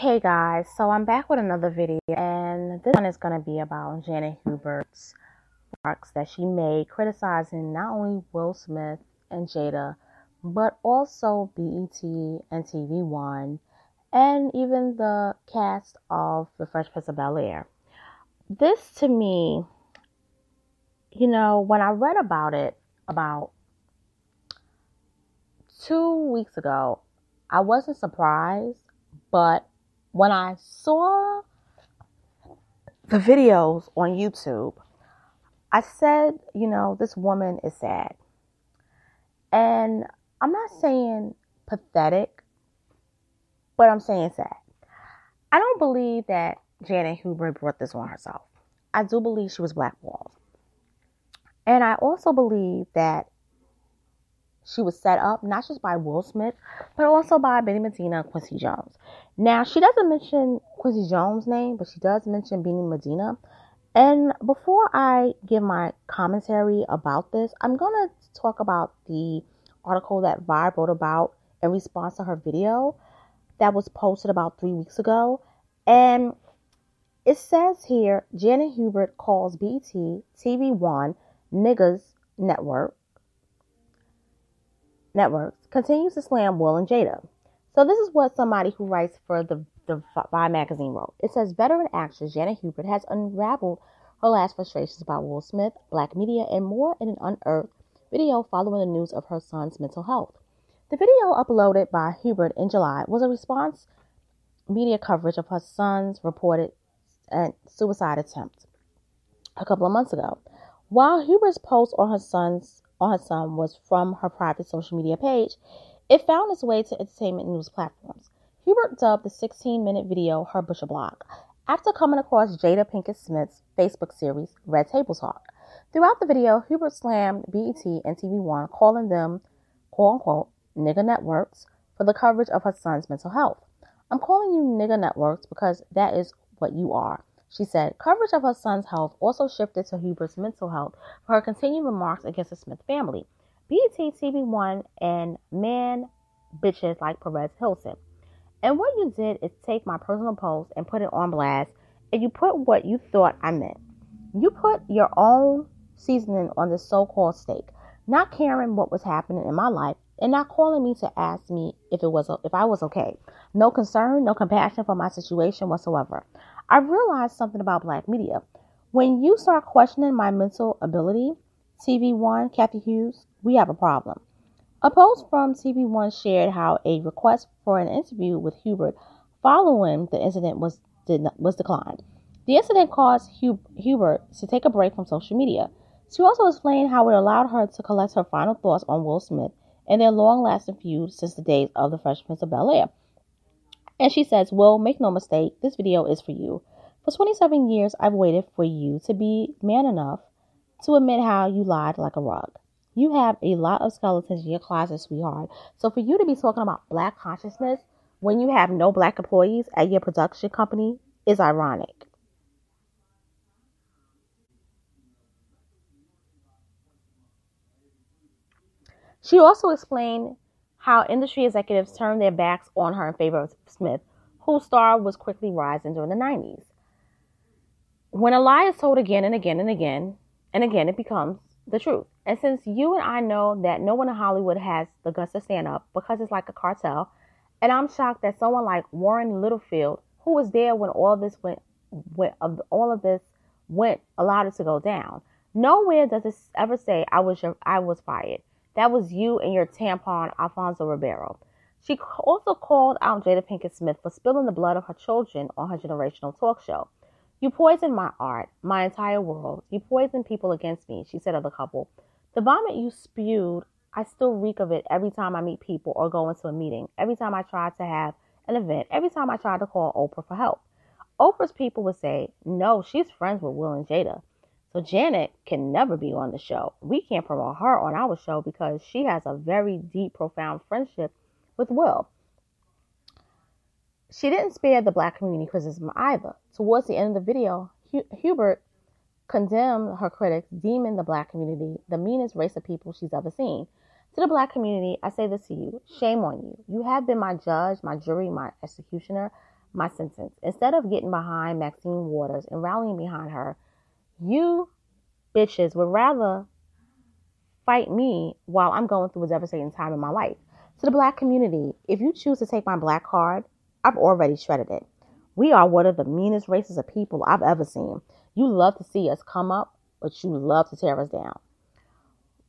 Hey guys, so I'm back with another video, and this one is going to be about Janet Hubert's remarks that she made criticizing not only Will Smith and Jada, but also BET and TV1, and even the cast of The Fresh Prince of Bel-Air. This to me, when I read about it about 2 weeks ago, I wasn't surprised, but when I saw the videos on YouTube, I said, this woman is sad. And I'm not saying pathetic, but I'm saying sad. I don't believe that Janet Hubert brought this on herself. I do believe she was blackballed. And I also believe that she was set up not just by Will Smith, but also by Benny Medina and Quincy Jones. Now, she doesn't mention Quincy Jones' name, but she does mention Benny Medina. And before I give my commentary about this, I'm going to talk about the article that Vibe wrote about in response to her video that was posted about 3 weeks ago. And it says here, Janet Hubert calls BET, TV1, Niggas Networks continues to slam Will and Jada. So this is what somebody who writes for the Vibe magazine wrote. It says, veteran actress Janet Hubert has unraveled her last frustrations about Will Smith, black media, and more in an unearthed video following the news of her son's mental health. The video uploaded by Hubert in July was a response media coverage of her son's reported suicide attempt a couple of months ago. While Hubert's post on her son was from her private social media page, it found its way to entertainment news platforms. Hubert dubbed the 16-minute video her Butcher block after coming across Jada Pinkett Smith's Facebook series, Red Table Talk. Throughout the video, Hubert slammed BET and TV1, calling them, quote-unquote, nigga networks for the coverage of her son's mental health. I'm calling you nigga networks because that is what you are, she said. Coverage of her son's health also shifted to Hubert's mental health for her continued remarks against the Smith family. BET, TV1, and man bitches like Perez Hilton. And what you did is take my personal post and put it on blast, and you put what you thought I meant. You put your own seasoning on this so-called steak, not caring what was happening in my life, and not calling me to ask me if I was okay. No concern, no compassion for my situation whatsoever. I realized something about black media. When you start questioning my mental ability, TV1, Kathy Hughes, we have a problem. A post from TV1 shared how a request for an interview with Hubert following the incident was declined. The incident caused Hubert to take a break from social media. She also explained how it allowed her to collect her final thoughts on Will Smith and their long-lasting feud since the days of The Fresh Prince of Bel-Air. And she says, Will, make no mistake, this video is for you. For 27 years, I've waited for you to be man enough to admit how you lied like a rug. You have a lot of skeletons in your closet, sweetheart. So for you to be talking about black consciousness when you have no black employees at your production company is ironic. She also explained how industry executives turned their backs on her in favor of Smith, whose star was quickly rising during the 90s. When a lie is told again and again and again, it becomes the truth. And since you and I know that no one in Hollywood has the guts to stand up because it's like a cartel, and I'm shocked that someone like Warren Littlefield, who was there when all of this went, allowed it to go down. Nowhere does it ever say I was fired. That was you and your tampon, Alfonso Ribeiro. She also called out Jada Pinkett Smith for spilling the blood of her children on her generational talk show. You poisoned my art, my entire world. You poisoned people against me, she said of the couple. The vomit you spewed, I still reek of it every time I meet people or go into a meeting, every time I try to have an event, every time I try to call Oprah for help. Oprah's people would say, no, she's friends with Will and Jada. So Janet can never be on the show. We can't promote her on our show because she has a very deep, profound friendship with Will. She didn't spare the black community criticism either. Towards the end of the video, Hubert condemned her critics, deeming the black community the meanest race of people she's ever seen. To the black community, I say this to you. Shame on you. You have been my judge, my jury, my executioner, my sentence. Instead of getting behind Maxine Waters and rallying behind her, you bitches would rather fight me while I'm going through a devastating time in my life. To the black community, if you choose to take my black card, I've already shredded it. We are one of the meanest races of people I've ever seen. You love to see us come up, but you love to tear us down.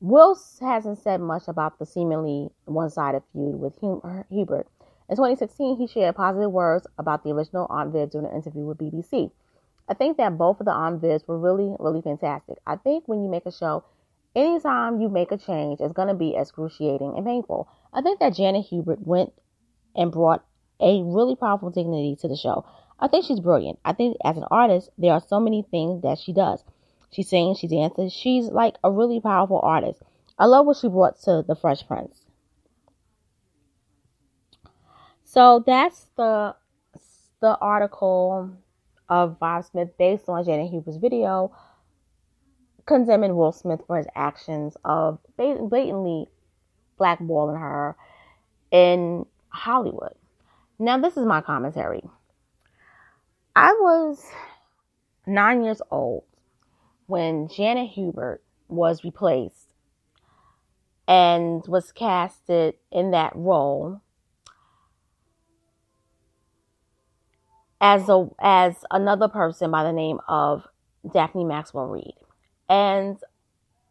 Will hasn't said much about the seemingly one-sided feud with Hubert. In 2016, he shared positive words about the original Aunt Viv during an interview with BBC. I think that both of the Aunt Vivs were really, really fantastic. I think when you make a show, anytime you make a change, it's going to be excruciating and painful. I think that Janet Hubert went and brought a really powerful dignity to the show. I think she's brilliant. I think as an artist, there are so many things that she does. She sings, she dances. She's like a really powerful artist. I love what she brought to The Fresh Prince. So that's the article of Bob Smith based on Janet Hubert's video condemning Will Smith for his actions of blatantly blackballing her in Hollywood. Now, this is my commentary. I was 9 years old when Janet Hubert was replaced and was casted in that role as another person by the name of Daphne Maxwell Reid. And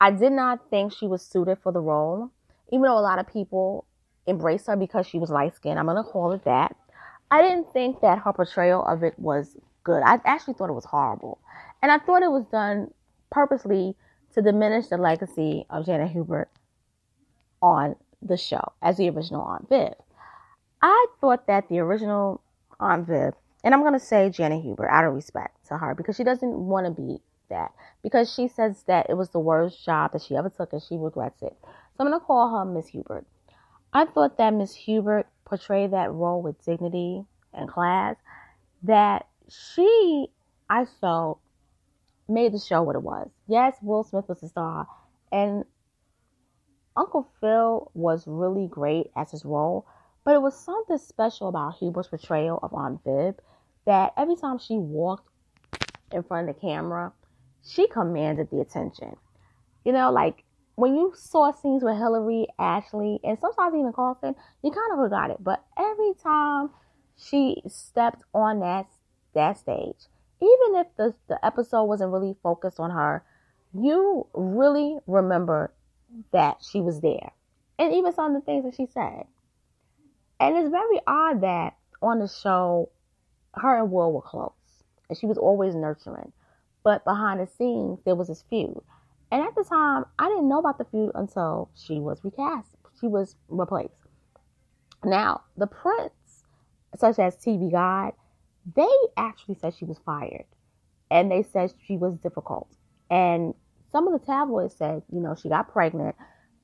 I did not think she was suited for the role, even though a lot of people embraced her because she was light-skinned. I'm going to call it that. I didn't think that her portrayal of it was good. I actually thought it was horrible. And I thought it was done purposely to diminish the legacy of Janet Hubert on the show as the original Aunt Viv. I thought that the original Aunt Viv, and I'm going to say Janet Hubert out of respect to her because she doesn't want to be that, because she says that it was the worst job that she ever took and she regrets it. So I'm going to call her Miss Hubert. I thought that Miss Hubert portrayed that role with dignity and class, that she, I felt, made the show what it was. Yes, Will Smith was the star, and Uncle Phil was really great as his role, but it was something special about Hubert's portrayal of Aunt Viv that every time she walked in front of the camera, she commanded the attention. You know, like when you saw scenes with Hillary, Ashley, and sometimes even Carlton, you kind of forgot it. But every time she stepped on that stage, even if the episode wasn't really focused on her, you really remember that she was there. And even some of the things that she said. And it's very odd that on the show, her and Will were close. And she was always nurturing. But behind the scenes, there was this feud. And at the time, I didn't know about the feud until she was recast. She was replaced. Now, the Prince, such as TV Guide, they actually said she was fired. And they said she was difficult. And some of the tabloids said, you know, she got pregnant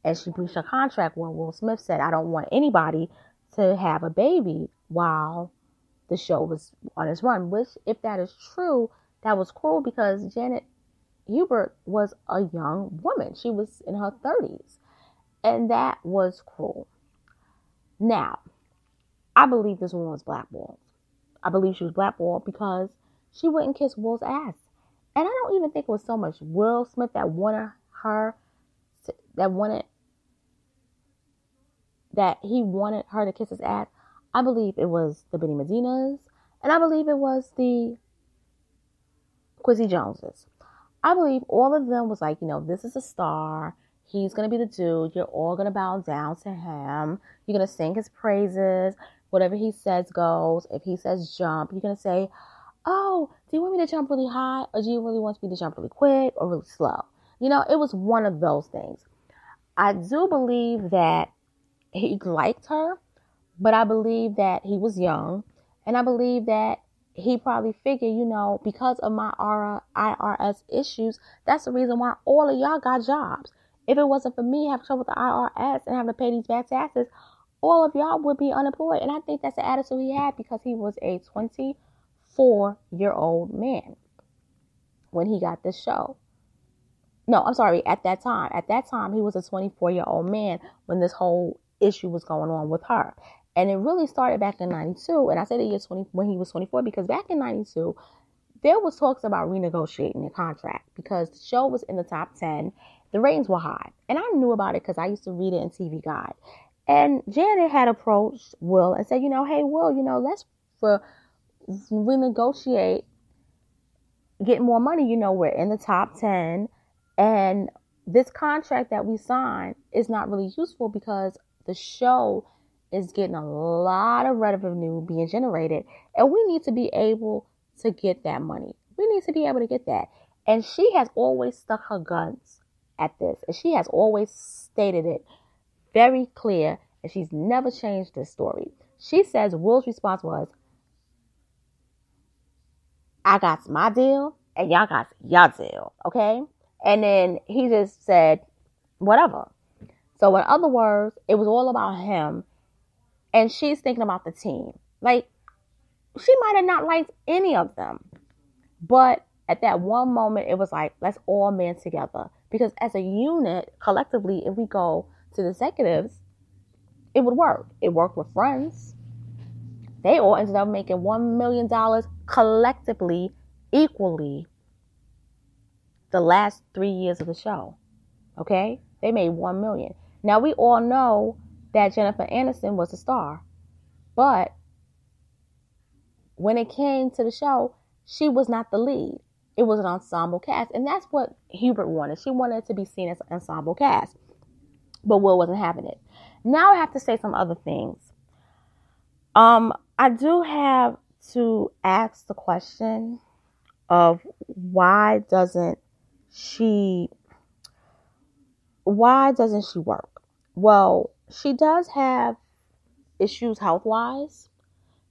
and she breached her contract when Will Smith said, I don't want anybody to have a baby while the show was on its run. Which, if that is true, that was cruel because Janet Hubert was a young woman. She was in her 30s. And that was cruel. Now, I believe this woman was blackballed. I believe she was blackballed because she wouldn't kiss Will's ass. And I don't even think it was so much Will Smith that wanted her, that he wanted her to kiss his ass. I believe it was the Benny Medinas, and I believe it was the Quincy Joneses. I believe all of them was like, you know, this is a star. He's going to be the dude. You're all going to bow down to him. You're going to sing his praises. Whatever he says goes. If he says jump, you're going to say, oh, do you want me to jump really high? Or do you really want me to jump really quick or really slow? You know, it was one of those things. I do believe that he liked her, but I believe that he was young. And I believe that he probably figured, you know, because of my IRS issues, that's the reason why all of y'all got jobs. If it wasn't for me having trouble with the IRS and having to pay these back taxes, all of y'all would be unemployed. And I think that's the attitude he had because he was a 24-year-old man when he got this show. No, I'm sorry, at that time. At that time, he was a 24-year-old man when this whole issue was going on with her. And it really started back in 92. And I say the year 20 when he was 24, because back in 92, there was talks about renegotiating the contract because the show was in the top 10. The ratings were high. And I knew about it because I used to read it in TV Guide. And Janet had approached Will and said, hey, Will, let's renegotiate, get more money. We're in the top 10. And this contract that we signed is not really useful because the show is getting a lot of revenue being generated. And we need to be able to get that money. We need to be able to get that. And she has always stuck her guns at this. And she has always stated it very clear. And she's never changed this story. She says Will's response was, I got my deal and y'all got y'all deal. Okay? And then he just said, whatever. So in other words, it was all about him. And she's thinking about the team. Like, she might have not liked any of them. But at that one moment, it was like, let's all man together. Because as a unit, collectively, if we go to the executives, it would work. It worked with Friends. They all ended up making $1 million collectively, equally, the last 3 years of the show. Okay? They made $1 million. Now, we all know that Jennifer Aniston was a star. But when it came to the show, she was not the lead. It was an ensemble cast. And that's what Hubert wanted. She wanted it to be seen as an ensemble cast. But Will wasn't having it. Now I have to say some other things. I do have to ask the question of why doesn't she work? Well, she does have issues health-wise.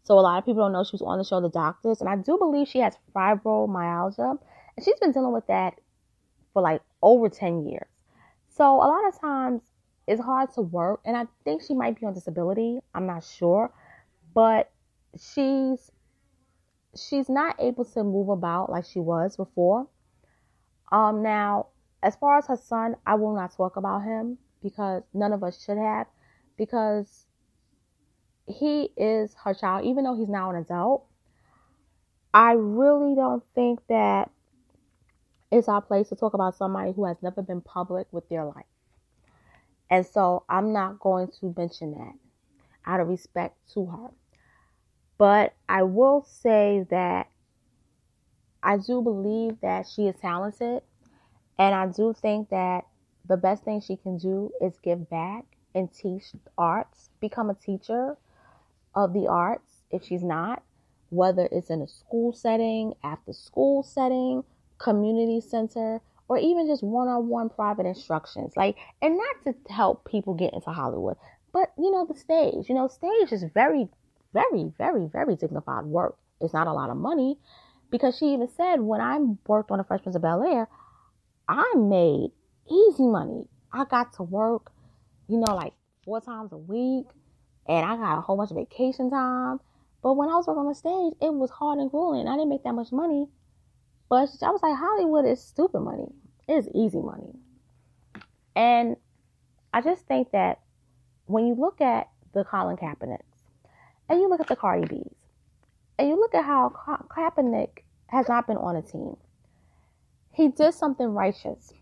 So a lot of people don't know she was on the show The Doctors. And I do believe she has fibromyalgia. And she's been dealing with that for like over 10 years. So a lot of times it's hard to work. And I think she might be on disability. I'm not sure. But she's not able to move about like she was before. Now, as far as her son, I will not talk about him because none of us should have, because he is her child, even though he's now an adult. I really don't think that it's our place to talk about somebody who has never been public with their life. And so I'm not going to mention that out of respect to her. But I will say that I do believe that she is talented. And I do think that the best thing she can do is give back and teach arts, become a teacher of the arts if she's not, whether it's in a school setting, after school setting, community center, or even just one-on-one private instructions. And not to help people get into Hollywood, but, the stage. Stage is very, very, very, very dignified work. It's not a lot of money, because she even said, when I worked on The Fresh Prince of Bel-Air, I made easy money. I got to work, 4 times a week, and I got a whole bunch of vacation time. But when I was working on the stage, it was hard and grueling. I didn't make that much money. But I was like, Hollywood is stupid money. It is easy money. And I just think that when you look at the Colin Kaepernicks, and you look at the Cardi B's, and you look at how Kaepernick has not been on a team, he did something righteous.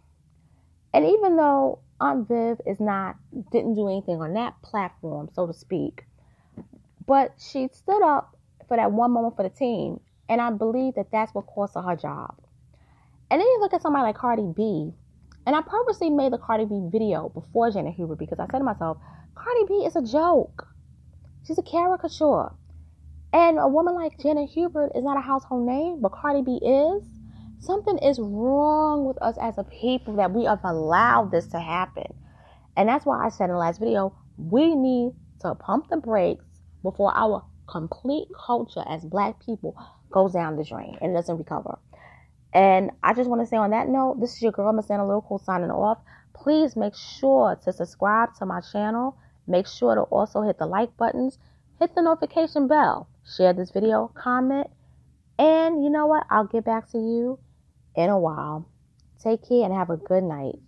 And even though Aunt Viv didn't do anything on that platform, so to speak, but she stood up for that one moment for the team. And I believe that that's what cost her job. And then you look at somebody like Cardi B. And I purposely made the Cardi B video before Janet Hubert because I said to myself, Cardi B is a joke. She's a caricature. And a woman like Janet Hubert is not a household name, but Cardi B is. Something is wrong with us as a people that we have allowed this to happen. And that's why I said in the last video, we need to pump the brakes before our complete culture as Black people goes down the drain and it doesn't recover. And I just want to say on that note, this is your girl, Miss Anna Lyrical, signing off. Please make sure to subscribe to my channel. Make sure to also hit the like buttons. Hit the notification bell. Share this video. Comment. And you know what? I'll get back to you in a while. Take care and have a good night.